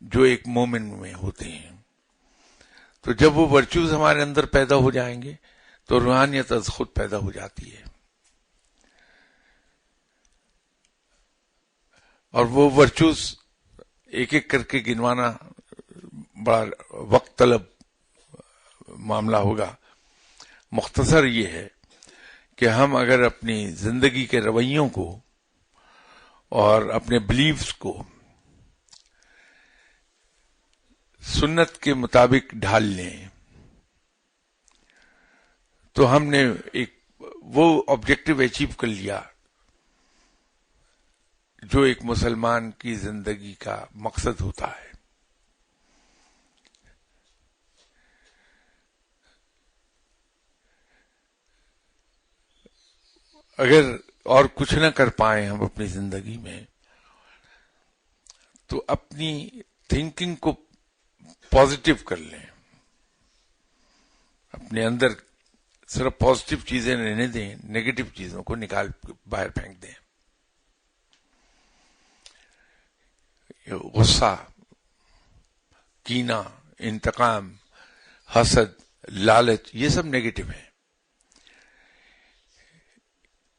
جو ایک مومن میں ہوتے ہیں. تو جب وہ ورچوز ہمارے اندر پیدا ہو جائیں گے تو روحانیت از خود پیدا ہو جاتی ہے. اور وہ ورچوز ایک ایک کر کے گنوانا بڑا وقت طلب معاملہ ہوگا. مختصر یہ ہے کہ ہم اگر اپنی زندگی کے رویوں کو اور اپنے بلیفز کو سنت کے مطابق ڈھال لیں تو ہم نے ایک وہ آبجیکٹو اچیو کر لیا جو ایک مسلمان کی زندگی کا مقصد ہوتا ہے. اگر اور کچھ نہ کر پائیں ہم اپنی زندگی میں تو اپنی تھنکنگ کو پازیٹو کر لیں، اپنے اندر صرف پازیٹو چیزیں رہنے دیں، نیگیٹو چیزوں کو نکال باہر پھینک دیں. غصہ، کینہ، انتقام، حسد، لالچ، یہ سب نیگیٹو ہیں.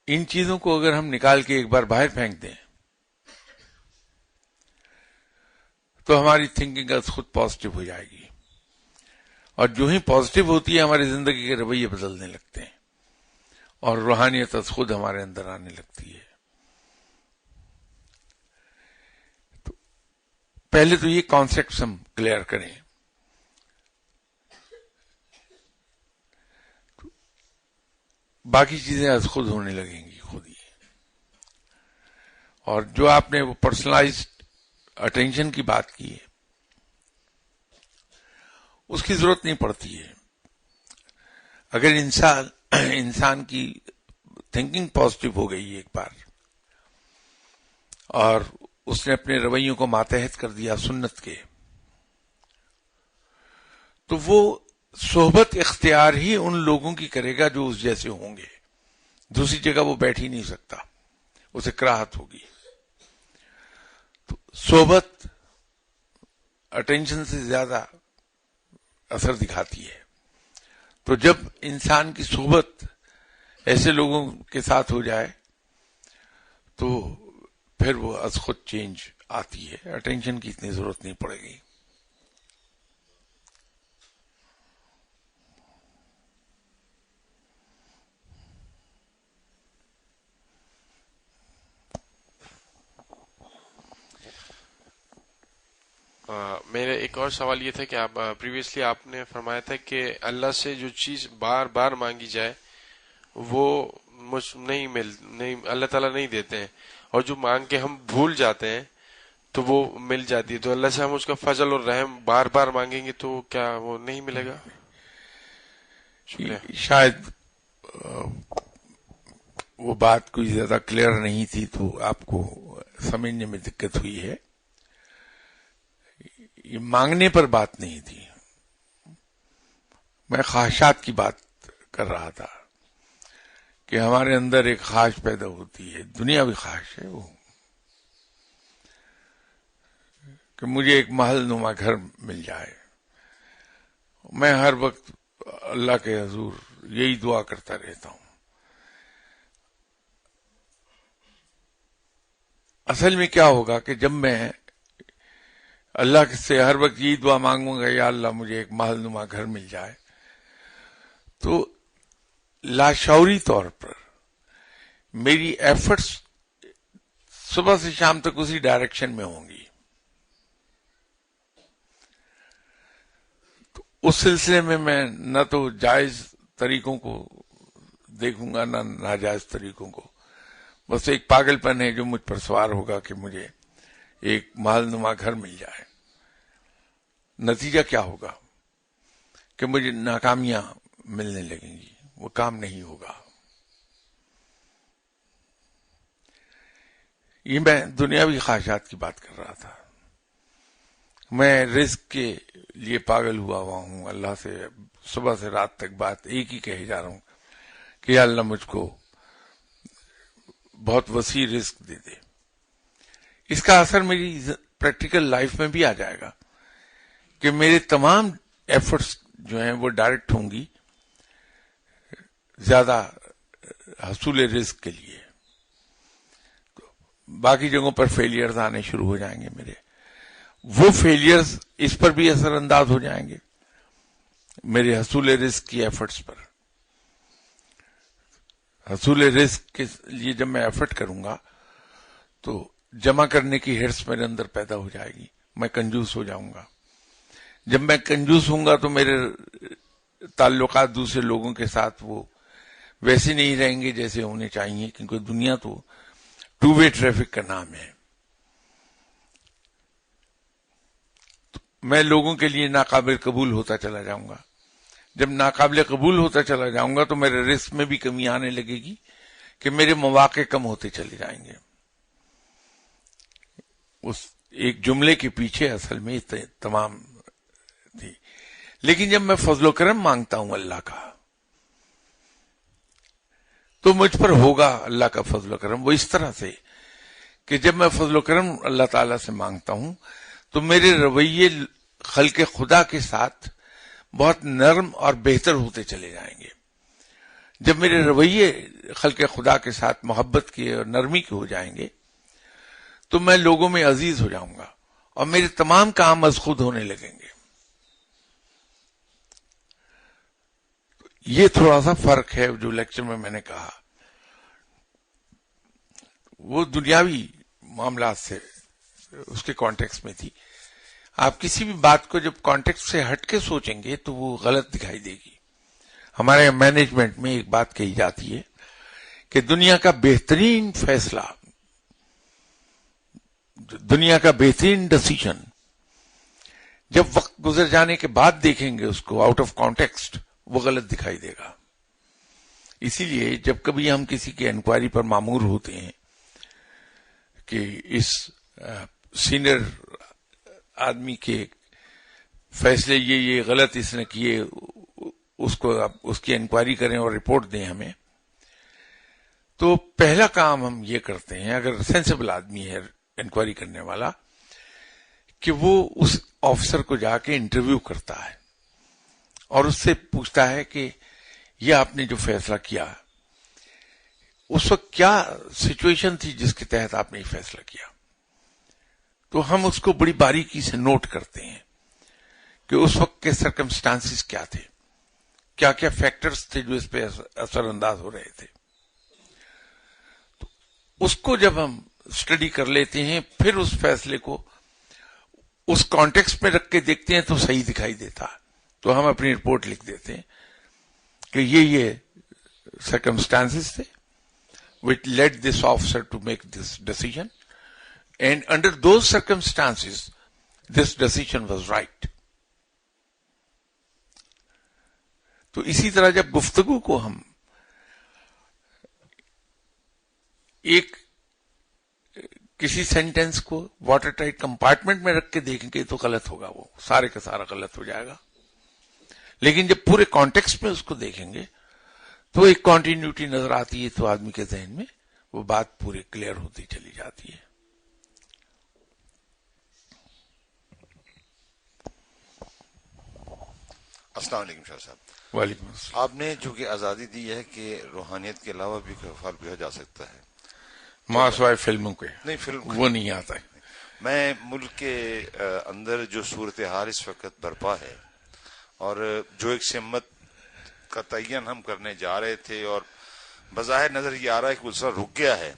ان چیزوں کو اگر ہم نکال کے ایک بار باہر پھینک دیں تو ہماری تھنکنگ از خود پازیٹو ہو جائے گی، اور جو ہی پازیٹو ہوتی ہے ہماری زندگی کے رویے بدلنے لگتے ہیں اور روحانیت از خود ہمارے اندر آنے لگتی ہے. تو پہلے تو یہ کانسیپٹس ہم کلیئر کریں. باقی چیزیں از خود ہونے لگیں گی، خود ہی. اور جو آپ نے وہ پرسنلائزڈ اٹینشن کی بات کی ہے اس کی ضرورت نہیں پڑتی ہے. اگر انسان کی تھنکنگ پازیٹو ہو گئی ایک بار اور اس نے اپنے رویوں کو ماتحت کر دیا سنت کے، تو وہ صحبت اختیار ہی ان لوگوں کی کرے گا جو اس جیسے ہوں گے. دوسری جگہ وہ بیٹھ ہی نہیں سکتا، اسے کراہت ہوگی. تو صحبت اٹینشن سے زیادہ اثر دکھاتی ہے. تو جب انسان کی صحبت ایسے لوگوں کے ساتھ ہو جائے تو پھر وہ از خود چینج آتی ہے، اٹینشن کی اتنی ضرورت نہیں پڑے گی.
میرا ایک اور سوال یہ تھا کہ آپ پریویسلی آپ نے فرمایا تھا کہ اللہ سے جو چیز بار بار مانگی جائے وہ نہیں اللہ تعالیٰ نہیں دیتے ہیں، اور جو مانگ کے ہم بھول جاتے ہیں تو وہ مل جاتی ہے. تو اللہ سے ہم اس کا فضل اور رحم بار بار مانگیں گے تو کیا وہ نہیں ملے گا؟ شکریہ.
شاید وہ بات کوئی زیادہ کلیئر نہیں تھی تو آپ کو سمجھنے میں دقت ہوئی ہے. یہ مانگنے پر بات نہیں تھی، میں خواہشات کی بات کر رہا تھا کہ ہمارے اندر ایک خواہش پیدا ہوتی ہے، دنیاوی خواہش ہے وہ، کہ مجھے ایک محل نما گھر مل جائے. میں ہر وقت اللہ کے حضور یہی دعا کرتا رہتا ہوں. اصل میں کیا ہوگا کہ جب میں اللہ سے ہر وقت یہی دعا مانگوں گا یا اللہ مجھے ایک محل نما گھر مل جائے، تو لاشعوری طور پر میری ایفرٹس صبح سے شام تک اسی ڈائریکشن میں ہوں گی. تو اس سلسلے میں نہ تو جائز طریقوں کو دیکھوں گا نہ ناجائز طریقوں کو. بس ایک پاگل پن ہے جو مجھ پر سوار ہوگا کہ مجھے ایک محل نما گھر مل جائے. نتیجہ کیا ہوگا کہ مجھے ناکامیاں ملنے لگیں گی، وہ کام نہیں ہوگا. یہ میں دنیاوی خواہشات کی بات کر رہا تھا. میں رزق کے لیے پاگل ہوا ہوں. اللہ سے صبح سے رات تک بات ایک ہی کہے جا رہا ہوں کہ یا اللہ مجھ کو بہت وسیع رزق دے دے. اس کا اثر میری پریکٹیکل لائف میں بھی آ جائے گا کہ میرے تمام ایفرٹس جو ہیں وہ ڈائریکٹ ہوں گی زیادہ حصول رزق کے لیے. باقی جگہوں پر فیلئرز آنے شروع ہو جائیں گے میرے. وہ فیلئرز اس پر بھی اثر انداز ہو جائیں گے میرے حصول رزق کی ایفرٹس پر. حصول رزق کے لیے جب میں ایفرٹ کروں گا تو جمع کرنے کی ہرس میرے اندر پیدا ہو جائے گی. میں کنجوس ہو جاؤں گا. جب میں کنجوس ہوں گا تو میرے تعلقات دوسرے لوگوں کے ساتھ وہ ویسے نہیں رہیں گے جیسے ہونے چاہیے, کیونکہ دنیا تو ٹو وے ٹریفک کا نام ہے. میں لوگوں کے لیے ناقابل قبول ہوتا چلا جاؤں گا. جب ناقابل قبول ہوتا چلا جاؤں گا تو میرے رزق میں بھی کمی آنے لگے گی کہ میرے مواقع کم ہوتے چلے جائیں گے. اس ایک جملے کے پیچھے اصل میں تمام تھی. لیکن جب میں فضل و کرم مانگتا ہوں اللہ کا تو مجھ پر ہوگا اللہ کا فضل و کرم. وہ اس طرح سے کہ جب میں فضل و کرم اللہ تعالی سے مانگتا ہوں تو میرے رویے خلق خدا کے ساتھ بہت نرم اور بہتر ہوتے چلے جائیں گے. جب میرے رویے خلق خدا کے ساتھ محبت کے اور نرمی کے ہو جائیں گے تو میں لوگوں میں عزیز ہو جاؤں گا اور میرے تمام کام از خود ہونے لگیں گے. یہ تھوڑا سا فرق ہے جو لیکچر میں نے کہا. وہ دنیاوی معاملات سے اس کے کانٹیکس میں تھی. آپ کسی بھی بات کو جب کانٹیکس سے ہٹ کے سوچیں گے تو وہ غلط دکھائی دے گی. ہمارے مینجمنٹ میں ایک بات کہی جاتی ہے کہ دنیا کا بہترین فیصلہ, دنیا کا بہترین ڈسیشن جب وقت گزر جانے کے بعد دیکھیں گے اس کو آؤٹ آف کانٹیکسٹ, وہ غلط دکھائی دے گا. اسی لیے جب کبھی ہم کسی کی انکوائری پر مامور ہوتے ہیں کہ اس سینئر آدمی کے فیصلے یہ غلط اس نے کیے, اس کی انکوائری کریں اور رپورٹ دیں ہمیں, تو پہلا کام ہم یہ کرتے ہیں, اگر سینسیبل آدمی ہے انکوائری کرنے والا, کہ وہ اس آفیسر کو جا کے انٹرویو کرتا ہے اور اس سے پوچھتا ہے کہ یہ آپ نے جو فیصلہ کیا اس وقت کیا سچویشن تھی جس کے تحت آپ نے یہ فیصلہ کیا. تو ہم اس کو بڑی باریکی سے نوٹ کرتے ہیں کہ اس وقت کے سرکمسٹانسز کیا تھے, کیا کیا فیکٹرز تھے جو اس پہ اثر انداز ہو رہے تھے. تو اس کو جب ہم اسٹڈی کر لیتے ہیں پھر اس فیصلے کو اس کانٹیکسٹ میں رکھ کے دیکھتے ہیں تو صحیح دکھائی دیتا, تو ہم اپنی رپورٹ لکھ دیتے ہیں کہ یہ circumstances تھے which led this officer to make this decision, and under those circumstances this decision was right. تو اسی طرح جب گفتگو کو ہم ایک کسی سینٹینس کو واٹر ٹائٹ کمپارٹمنٹ میں رکھ کے دیکھیں گے تو غلط ہوگا, وہ سارے کا سارا غلط ہو جائے گا. لیکن جب پورے کانٹیکسٹ میں اس کو دیکھیں گے تو ایک کنٹینیوٹی نظر آتی ہے, تو آدمی کے ذہن میں وہ بات پوری کلیئر ہوتی چلی جاتی ہے.
السلام علیکم شاہ صاحب.
وعلیکم السلام.
آپ نے جو کہ آزادی دی ہے کہ روحانیت کے علاوہ بھی کوئی افعال کیا جا سکتا ہے,
ماسوائے فلموں کے
نہیں فلم
وہ نہیں آتا ہے.
میں ملک کے اندر جو صورتحال اس وقت برپا ہے اور جو ایک سمت کا تعین ہم کرنے جا رہے تھے اور بظاہر نظر یہ آ رہا ہے کہ دوسرا رک گیا ہے,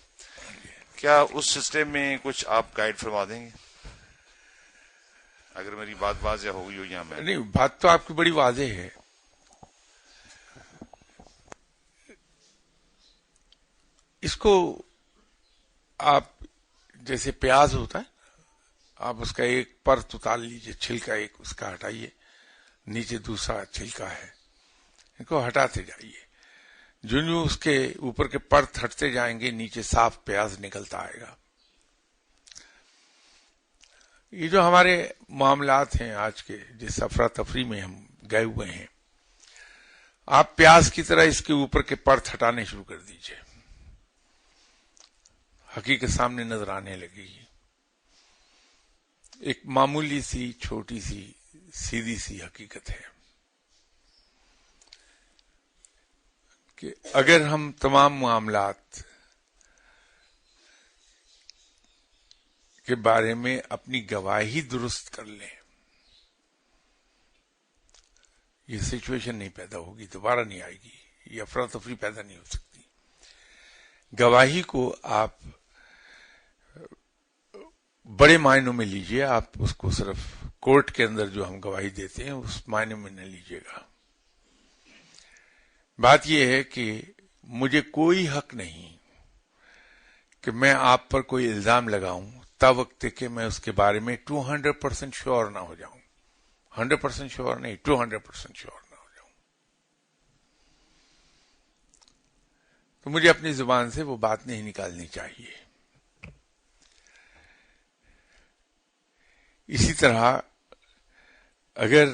کیا اس سسٹم میں کچھ آپ گائیڈ فرما دیں گے؟ اگر میری بات واضح ہو گئی ہو یا میں
نہیں, بات تو آپ کی بڑی واضح ہے. اس کو آپ جیسے پیاز ہوتا ہے, آپ اس کا ایک پرت اتار لیجئے, چھلکا ایک اس کا ہٹائیے, نیچے دوسرا چھلکا ہے, ان کو ہٹاتے جائیے. جو اس کے اوپر کے پرت ہٹتے جائیں گے نیچے صاف پیاز نکلتا آئے گا. یہ جو ہمارے معاملات ہیں آج کے، جس افراتفری میں ہم گئے ہوئے ہیں، آپ پیاز کی طرح اس کے اوپر کے پرت ہٹانے شروع کر دیجئے، حقیقت سامنے نظر آنے لگے گی. ایک معمولی سی چھوٹی سی سیدھی سی حقیقت ہے کہ اگر ہم تمام معاملات کے بارے میں اپنی گواہی درست کر لیں، یہ سچویشن نہیں پیدا ہوگی، دوبارہ نہیں آئے گی، یہ افراتفری پیدا نہیں ہو سکتی. گواہی کو آپ بڑے معنوں میں لیجئے، آپ اس کو صرف کورٹ کے اندر جو ہم گواہی دیتے ہیں اس معنی میں نہ لیجئے گا. بات یہ ہے کہ مجھے کوئی حق نہیں کہ میں آپ پر کوئی الزام لگاؤں تا وقت کہ میں اس کے بارے میں 200% شیور نہ ہو جاؤں. 100% شیور نہیں، 200% شیور نہ ہو جاؤں. تو مجھے اپنی زبان سے وہ بات نہیں نکالنی چاہیے. اسی طرح اگر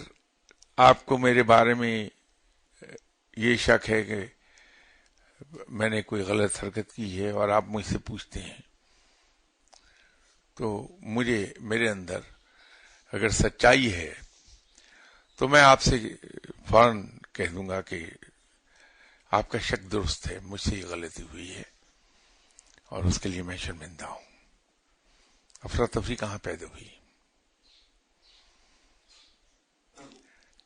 آپ کو میرے بارے میں یہ شک ہے کہ میں نے کوئی غلط حرکت کی ہے اور آپ مجھ سے پوچھتے ہیں، تو مجھے میرے اندر اگر سچائی ہے تو میں آپ سے فوراً کہہ دوں گا کہ آپ کا شک درست ہے، مجھ سے یہ غلطی ہوئی ہے اور اس کے لیے میں شرمندہ ہوں. افراتفری کہاں پیدا ہوئی؟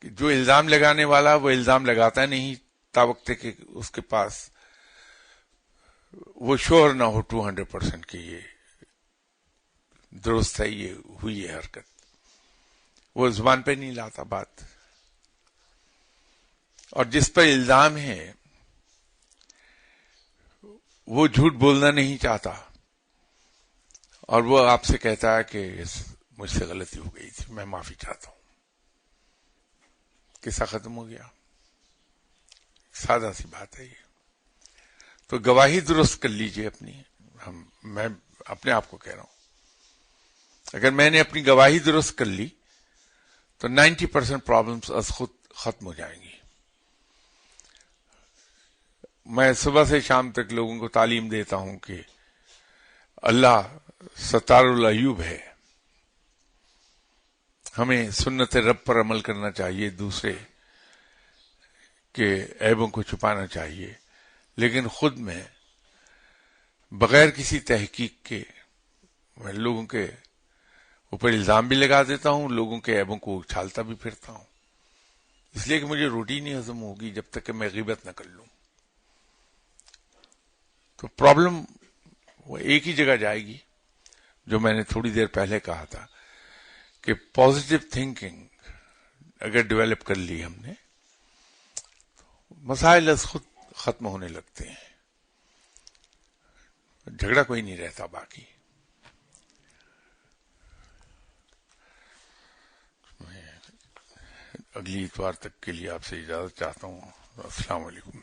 کہ جو الزام لگانے والا وہ الزام لگاتا نہیں تا وقت کہ اس کے پاس وہ شور نہ ہو 200% کہ یہ درست ہے، یہ ہوئی ہے حرکت. وہ زبان پہ نہیں لاتا بات. اور جس پر الزام ہے وہ جھوٹ بولنا نہیں چاہتا اور وہ آپ سے کہتا ہے کہ مجھ سے غلطی ہو گئی تھی، میں معافی چاہتا ہوں. قصہ ختم ہو گیا. سادہ سی بات ہے یہ. تو گواہی درست کر لیجئے اپنی. میں اپنے آپ کو کہہ رہا ہوں، اگر میں نے اپنی گواہی درست کر لی تو 90% پرابلمز از خود ختم ہو جائیں گی. میں صبح سے شام تک لوگوں کو تعلیم دیتا ہوں کہ اللہ ستار العیوب ہے، ہمیں سنت رب پر عمل کرنا چاہیے، دوسرے کے عیبوں کو چھپانا چاہیے، لیکن خود میں بغیر کسی تحقیق کے میں لوگوں کے اوپر الزام بھی لگا دیتا ہوں، لوگوں کے عیبوں کو اچھالتا بھی پھرتا ہوں، اس لیے کہ مجھے روٹی نہیں ہضم ہوگی جب تک کہ میں غیبت نہ کر لوں. تو پرابلم وہ ایک ہی جگہ جائے گی جو میں نے تھوڑی دیر پہلے کہا تھا کہ پازیٹو تھنکنگ اگر ڈیولپ کر لی ہم نے، مسائل از خود ختم ہونے لگتے ہیں، جھگڑا کوئی نہیں رہتا باقی. میں اگلی اتوار تک کے لیے آپ سے اجازت چاہتا ہوں. السلام علیکم.